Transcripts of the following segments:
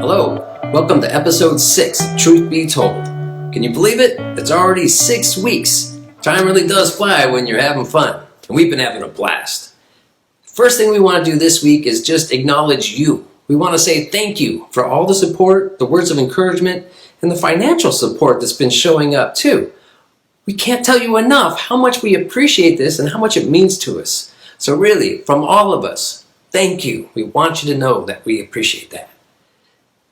Hello, welcome to episode 6 of Truth Be Told. Can you believe it? It's already 6 weeks. Time really does fly when you're having fun, and we've been having a blast. First thing we want to do this week is just acknowledge you. We want to say thank you for all the support, the words of encouragement, and the financial support that's been showing up too. We can't tell you enough how much we appreciate this and how much it means to us. So really, from all of us, thank you. We want you to know that we appreciate that.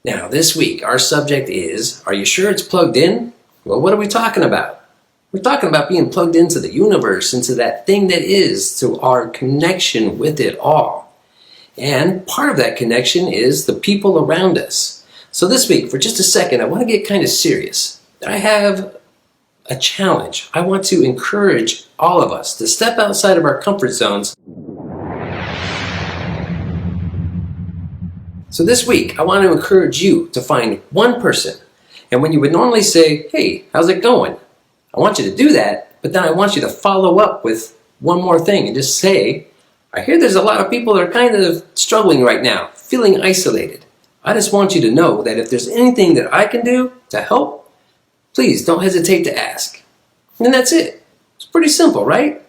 Now, this week, our subject is, are you sure it's plugged in? Well, what are we talking about? We're talking about being plugged into the universe, into that thing that is, to our connection with it all. And part of that connection is the people around us. So this week, for just a second, I want to get kind of serious. I have a challenge. I want to encourage all of us to step outside of our comfort zones. So this week, I want to encourage you to find one person. And when you would normally say, hey, how's it going? I want you to do that, but then I want you to follow up with one more thing and just say, I hear there's a lot of people that are kind of struggling right now, feeling isolated. I just want you to know that if there's anything that I can do to help, please don't hesitate to ask. And that's it. It's pretty simple, right?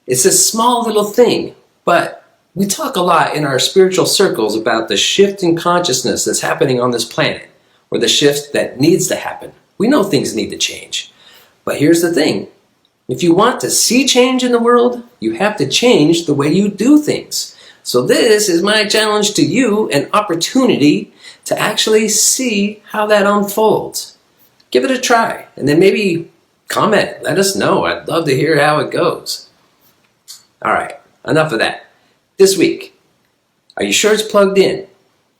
It's a small little thing, but we talk a lot in our spiritual circles about the shift in consciousness that's happening on this planet, or the shift that needs to happen. We know things need to change. But here's the thing. If you want to see change in the world, you have to change the way you do things. So this is my challenge to you, an opportunity to actually see how that unfolds. Give it a try, and then maybe comment. Let us know. I'd love to hear how it goes. All right, enough of that. This week, are you sure it's plugged in?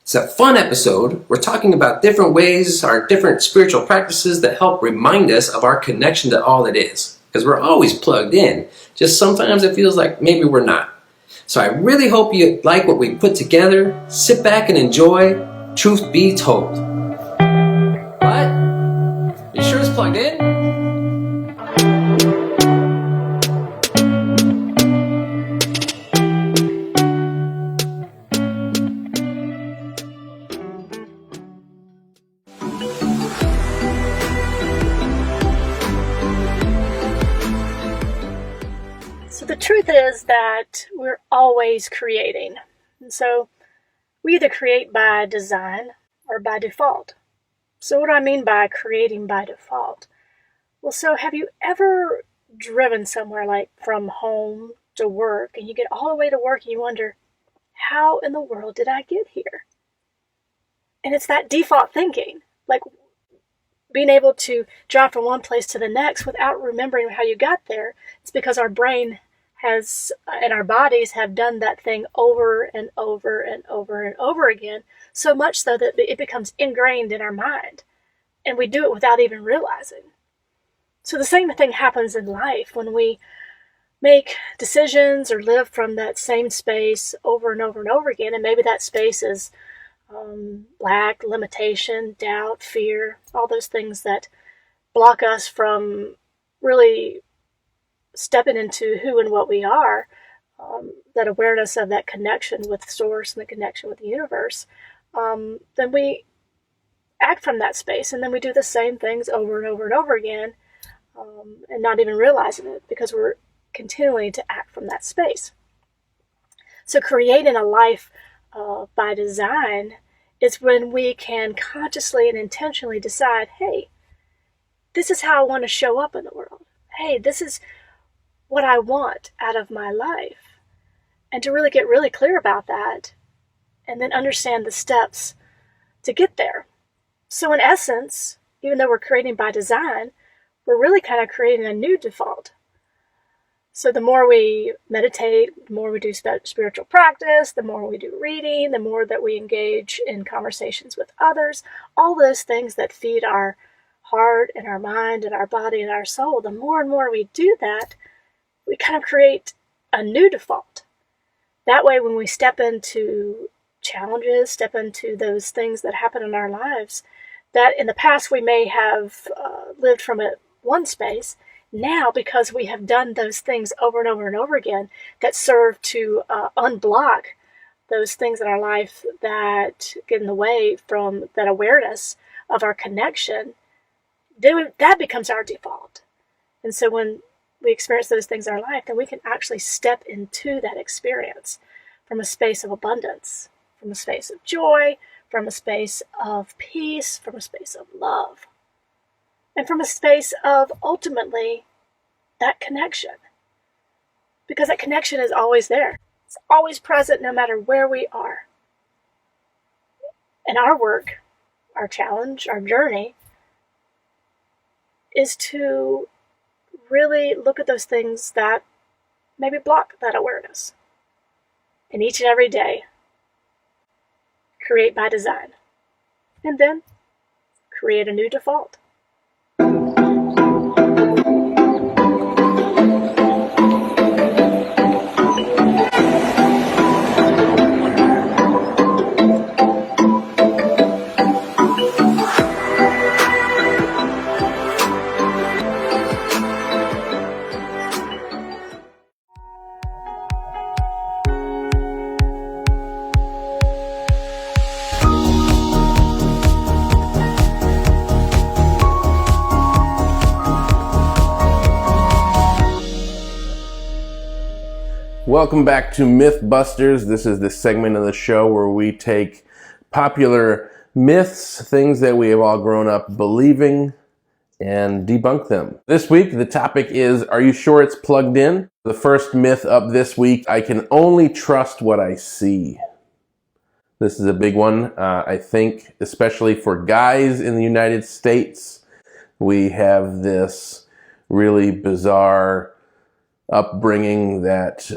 It's a fun episode. We're talking about different ways, our different spiritual practices that help remind us of our connection to all that is. Because we're always plugged in. Just sometimes it feels like maybe we're not. So I really hope you like what we put together. Sit back and enjoy Truth Be Told. What? You sure it's plugged in? The truth is that we're always creating. And so we either create by design or by default. So what do I mean by creating by default? Well, so have you ever driven somewhere like from home to work, and you get all the way to work and you wonder, how in the world did I get here? And it's that default thinking, like being able to drive from one place to the next without remembering how you got there. It's because our brain has, and our bodies have done that thing over and over and over and over again, so much so that it becomes ingrained in our mind, and we do it without even realizing. So the same thing happens in life when we make decisions or live from that same space over and over and over again, and maybe that space is lack, limitation, doubt, fear, all those things that block us from really stepping into who and what we are, that awareness of that connection with Source and the connection with the universe, then we act from that space, and then we do the same things over and over and over again, and not even realizing it because we're continuing to act from that space. So creating a life by design is when we can consciously and intentionally decide, hey, this is how I want to show up in the world. Hey, this is what I want out of my life. And to really get really clear about that, and then understand the steps to get there. So in essence, even though we're creating by design, we're really kind of creating a new default. So the more we meditate, the more we do spiritual practice, the more we do reading, the more that we engage in conversations with others, all those things that feed our heart and our mind and our body and our soul, the more and more we do that, we kind of create a new default. That way, when we step into challenges, step into those things that happen in our lives, that in the past we may have lived from one space, now because we have done those things over and over and over again that serve to unblock those things in our life that get in the way from that awareness of our connection, then that becomes our default. And so when we experience those things in our life, then we can actually step into that experience from a space of abundance, from a space of joy, from a space of peace, from a space of love, and from a space of ultimately that connection. Because that connection is always there. It's always present no matter where we are. And our work, our challenge, our journey is to really look at those things that maybe block that awareness. And each and every day, create by design. And then create a new default. Welcome back to Mythbusters. This is the segment of the show where we take popular myths, things that we have all grown up believing, and debunk them. This week, the topic is, are you sure it's plugged in? The first myth up this week, I can only trust what I see. This is a big one, I think, especially for guys in the United States. We have this really bizarre upbringing that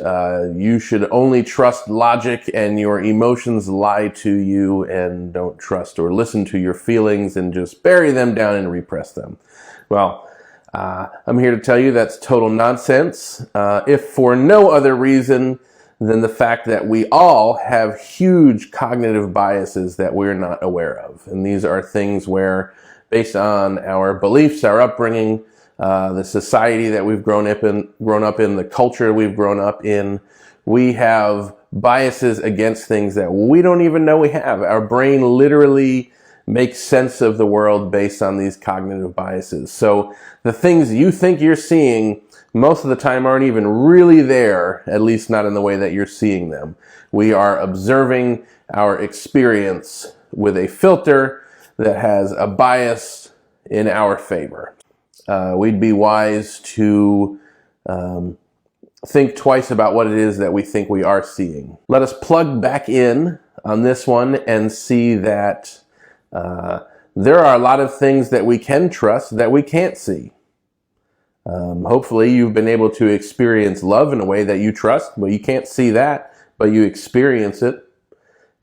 you should only trust logic and your emotions lie to you, and don't trust or listen to your feelings and just bury them down and repress them. Well, I'm here to tell you that's total nonsense, if for no other reason than the fact that we all have huge cognitive biases that we're not aware of. And these are things where, based on our beliefs, our upbringing, the society that we've grown up in, the culture we've grown up in, we have biases against things that we don't even know we have. Our brain literally makes sense of the world based on these cognitive biases. So the things you think you're seeing most of the time aren't even really there, at least not in the way that you're seeing them. We are observing our experience with a filter that has a bias in our favor. We'd be wise to think twice about what it is that we think we are seeing. Let us plug back in on this one and see that there are a lot of things that we can trust that we can't see. Hopefully you've been able to experience love in a way that you trust, but you can't see that, but you experience it.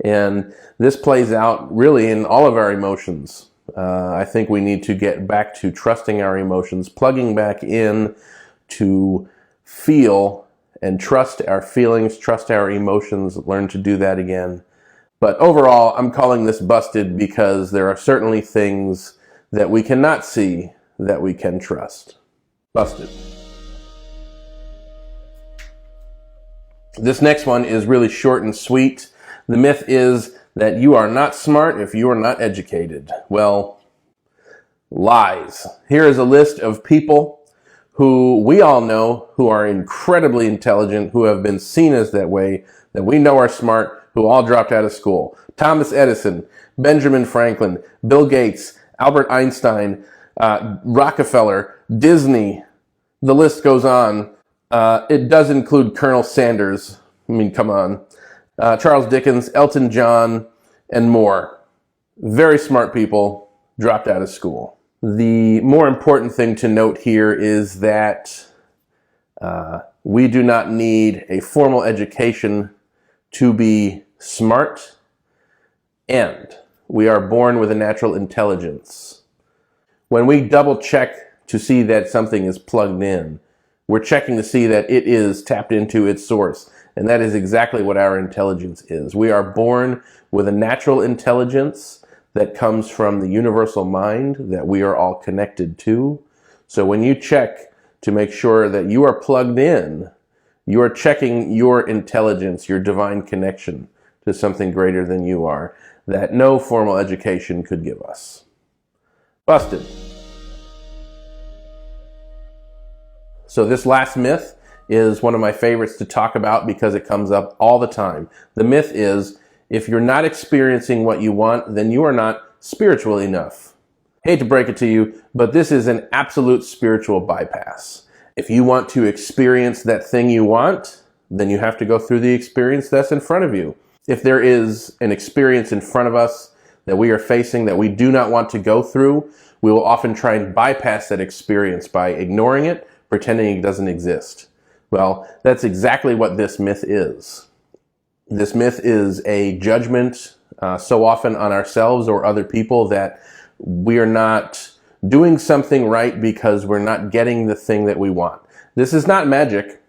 And this plays out really in all of our emotions. I think we need to get back to trusting our emotions, plugging back in to feel and trust our feelings, trust our emotions, learn to do that again. But overall, I'm calling this busted because there are certainly things that we cannot see that we can trust. Busted. This next one is really short and sweet. The myth is that you are not smart if you are not educated. Well, lies. Here is a list of people who we all know who are incredibly intelligent, who have been seen as that way, that we know are smart, who all dropped out of school. Thomas Edison, Benjamin Franklin, Bill Gates, Albert Einstein, Rockefeller, Disney. The list goes on. It does include Colonel Sanders. I mean, come on. Charles Dickens, Elton John, and more. Very smart people dropped out of school. The more important thing to note here is that we do not need a formal education to be smart, and we are born with a natural intelligence. When we double check to see that something is plugged in, we're checking to see that it is tapped into its source. And that is exactly what our intelligence is. We are born with a natural intelligence that comes from the universal mind that we are all connected to. So when you check to make sure that you are plugged in, you are checking your intelligence, your divine connection, to something greater than you are that no formal education could give us. Busted. So this last myth is one of my favorites to talk about because it comes up all the time. The myth is, if you're not experiencing what you want, then you are not spiritual enough. Hate to break it to you, but this is an absolute spiritual bypass. If you want to experience that thing you want, then you have to go through the experience that's in front of you. If there is an experience in front of us that we are facing that we do not want to go through, we will often try and bypass that experience by ignoring it, pretending it doesn't exist. Well, that's exactly what this myth is. This myth is a judgment so often on ourselves or other people that we are not doing something right because we're not getting the thing that we want. This is not magic.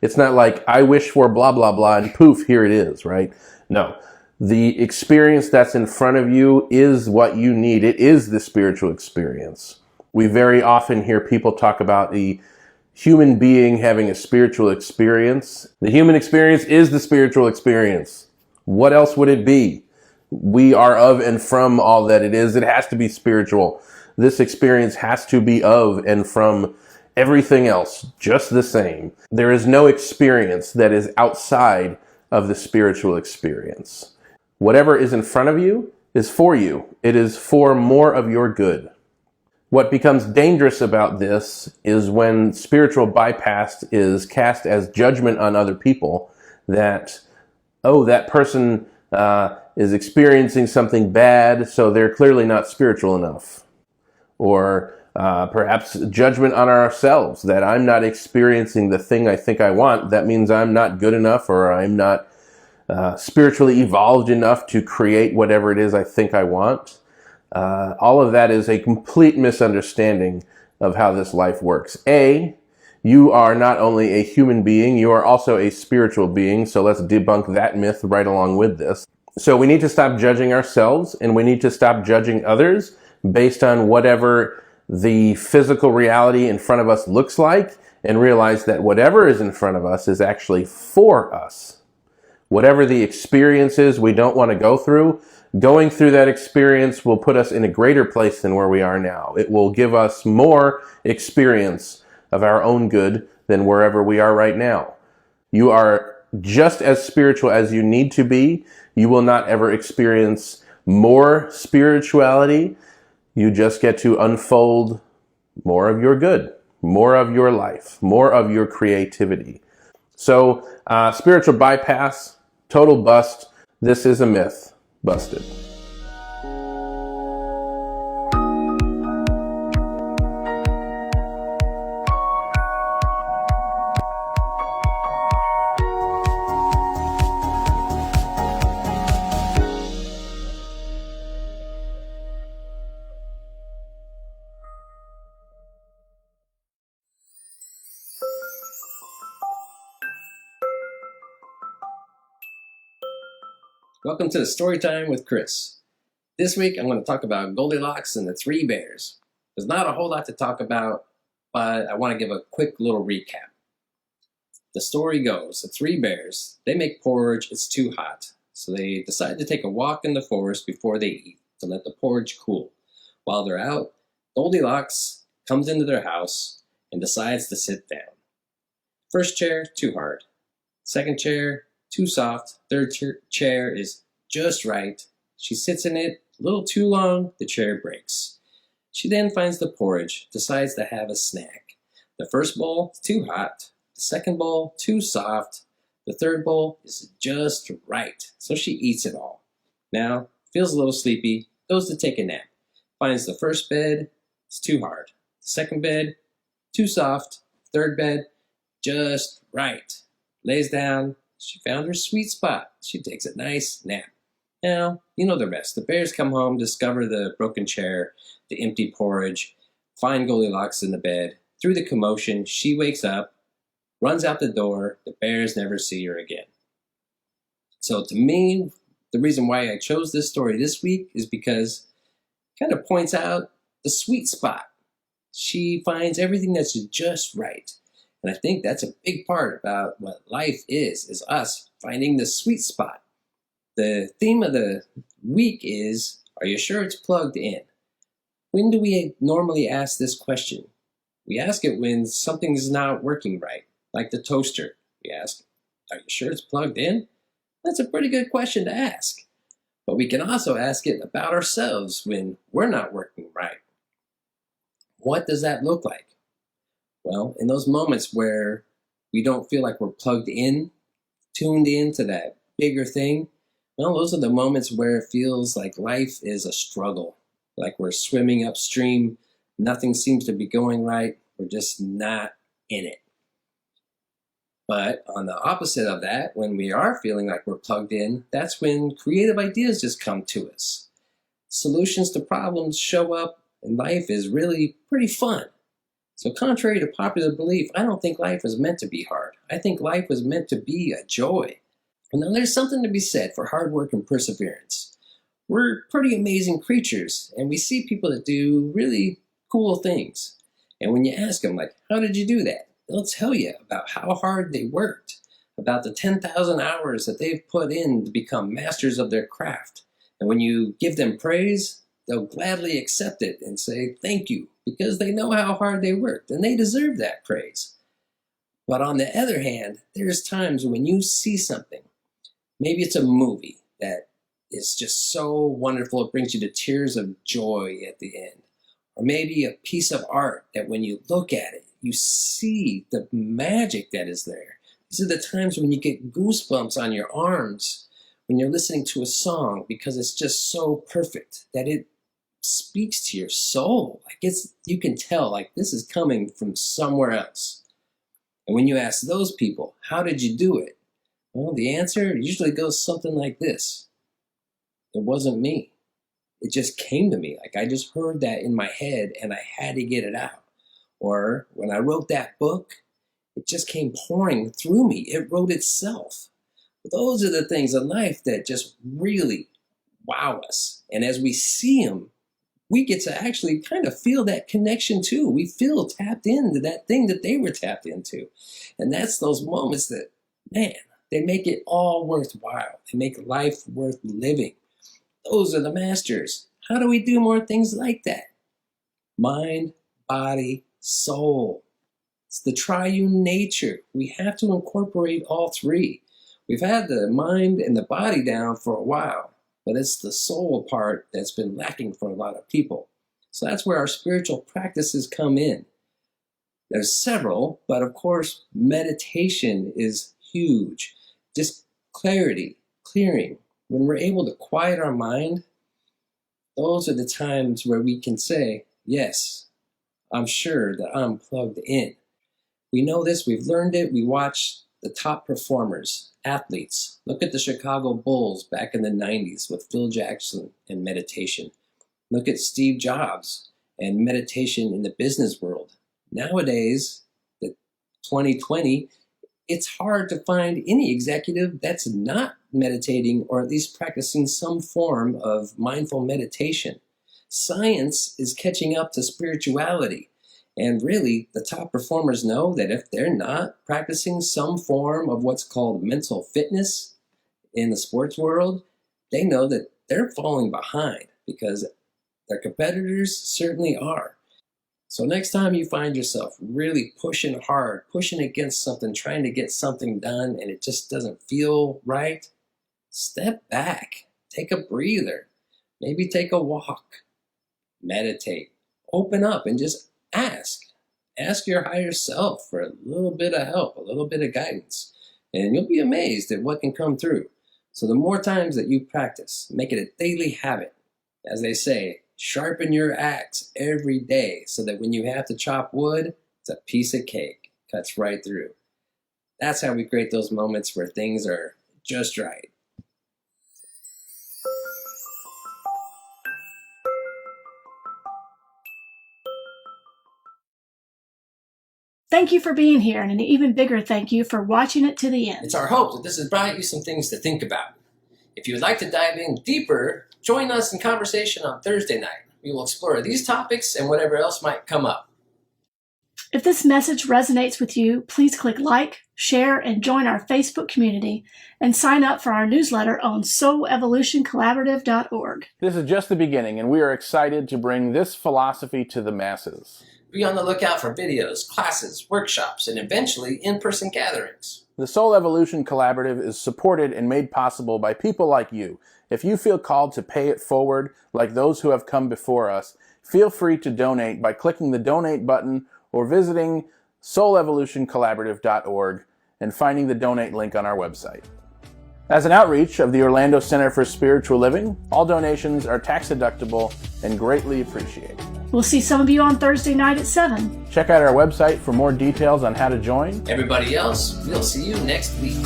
It's not like I wish for blah, blah, blah, and poof, here it is, right? No. The experience that's in front of you is what you need. It is the spiritual experience. We very often hear people talk about the human being having a spiritual experience. The human experience is the spiritual experience. What else would it be? We are of and from all that it is. It has to be spiritual. This experience has to be of and from everything else, just the same. There is no experience that is outside of the spiritual experience. Whatever is in front of you is for you. It is for more of your good. What becomes dangerous about this is when spiritual bypass is cast as judgment on other people that, oh, that person is experiencing something bad, so they're clearly not spiritual enough. Or perhaps judgment on ourselves, that I'm not experiencing the thing I think I want. That means I'm not good enough, or I'm not spiritually evolved enough to create whatever it is I think I want. All of that is a complete misunderstanding of how this life works. You are not only a human being, you are also a spiritual being. So let's debunk that myth right along with this. So we need to stop judging ourselves, and we need to stop judging others based on whatever the physical reality in front of us looks like, and realize that whatever is in front of us is actually for us. Whatever the experience is we don't want to go through, going through that experience will put us in a greater place than where we are now. It will give us more experience of our own good than wherever we are right now. You are just as spiritual as you need to be. You will not ever experience more spirituality. You just get to unfold more of your good, more of your life, more of your creativity. So, spiritual bypass, total bust. This is a myth. Busted. Welcome to the Story Time with Chris. This week I'm going to talk about Goldilocks and the Three Bears. There's not a whole lot to talk about, but I want to give a quick little recap. The story goes, the three bears, they make porridge, it's too hot. So they decide to take a walk in the forest before they eat to let the porridge cool. While they're out, Goldilocks comes into their house and decides to sit down. First chair, too hard. Second chair, too soft. Third chair is just right. She sits in it a little too long, the chair breaks. She then finds the porridge, decides to have a snack. The first bowl is too hot. The second bowl, too soft. The third bowl is just right. So she eats it all. Now, feels a little sleepy, goes to take a nap. Finds the first bed, it's too hard. The second bed, too soft. Third bed, just right. Lays down. She found her sweet spot. She takes a nice nap. Now, you know the rest. The bears come home, discover the broken chair, the empty porridge, find Goldilocks in the bed. Through the commotion, she wakes up, runs out the door. The bears never see her again. So to me, the reason why I chose this story this week is because it kind of points out the sweet spot. She finds everything that's just right. And I think that's a big part about what life is us finding the sweet spot. The theme of the week is, are you sure it's plugged in? When do we normally ask this question? We ask it when something's not working right, like the toaster. We ask, are you sure it's plugged in? That's a pretty good question to ask. But we can also ask it about ourselves when we're not working right. What does that look like? Well, in those moments where we don't feel like we're plugged in, tuned into that bigger thing, well, those are the moments where it feels like life is a struggle, like we're swimming upstream, nothing seems to be going right, we're just not in it. But on the opposite of that, when we are feeling like we're plugged in, that's when creative ideas just come to us. Solutions to problems show up, and life is really pretty fun. So contrary to popular belief, I don't think life was meant to be hard. I think life was meant to be a joy. And now there's something to be said for hard work and perseverance. We're pretty amazing creatures, and we see people that do really cool things. And when you ask them, like, how did you do that? They'll tell you about how hard they worked, about the 10,000 hours that they've put in to become masters of their craft. And when you give them praise, they'll gladly accept it and say thank you, because they know how hard they worked, and they deserve that praise. But on the other hand, there's times when you see something, maybe it's a movie that is just so wonderful it brings you to tears of joy at the end. Or maybe a piece of art that when you look at it, you see the magic that is there. These are the times when you get goosebumps on your arms when you're listening to a song because it's just so perfect that it speaks to your soul. Like you can tell like this is coming from somewhere else. And when you ask those people, how did you do it? Well, the answer usually goes something like this. It wasn't me. It just came to me. Like I just heard that in my head and I had to get it out. Or when I wrote that book, it just came pouring through me. It wrote itself. Those are the things in life that just really wow us. And as we see them, we get to actually kind of feel that connection too. We feel tapped into that thing that they were tapped into. And that's those moments that, man, they make it all worthwhile. They make life worth living. Those are the masters. How do we do more things like that? Mind, body, soul. It's the triune nature. We have to incorporate all three. We've had the mind and the body down for a while, but it's the soul part that's been lacking for a lot of people. So that's where our spiritual practices come in. There's several, but of course, meditation is huge. Just clarity, clearing. When we're able to quiet our mind, those are the times where we can say, yes, I'm sure that I'm plugged in. We know this, we've learned it, we watch the top performers, athletes. Look at the Chicago Bulls back in the 90s with Phil Jackson and meditation. Look at Steve Jobs and meditation in the business world. Nowadays, the 2020, it's hard to find any executive that's not meditating or at least practicing some form of mindful meditation. Science is catching up to spirituality. And really, the top performers know that if they're not practicing some form of what's called mental fitness in the sports world, they know that they're falling behind because their competitors certainly are. So next time you find yourself really pushing hard, pushing against something, trying to get something done, and it just doesn't feel right, step back, take a breather, maybe take a walk, meditate, open up and just ask. Ask your higher self for a little bit of help, a little bit of guidance, and you'll be amazed at what can come through. So the more times that you practice, make it a daily habit. As they say, sharpen your axe every day so that when you have to chop wood, it's a piece of cake. Cuts right through. That's how we create those moments where things are just right. Thank you for being here, and an even bigger thank you for watching it to the end. It's our hope that this has brought you some things to think about. If you would like to dive in deeper, join us in conversation on Thursday night. We will explore these topics and whatever else might come up. If this message resonates with you, please click like, share, and join our Facebook community, and sign up for our newsletter on soulevolutioncollaborative.org. This is just the beginning, and we are excited to bring this philosophy to the masses. Be on the lookout for videos, classes, workshops, and eventually in-person gatherings. The Soul Evolution Collaborative is supported and made possible by people like you. If you feel called to pay it forward, like those who have come before us, feel free to donate by clicking the donate button or visiting soulevolutioncollaborative.org and finding the donate link on our website. As an outreach of the Orlando Center for Spiritual Living, all donations are tax deductible and greatly appreciated. We'll see some of you on Thursday night at 7. Check out our website for more details on how to join. Everybody else, we'll see you next week.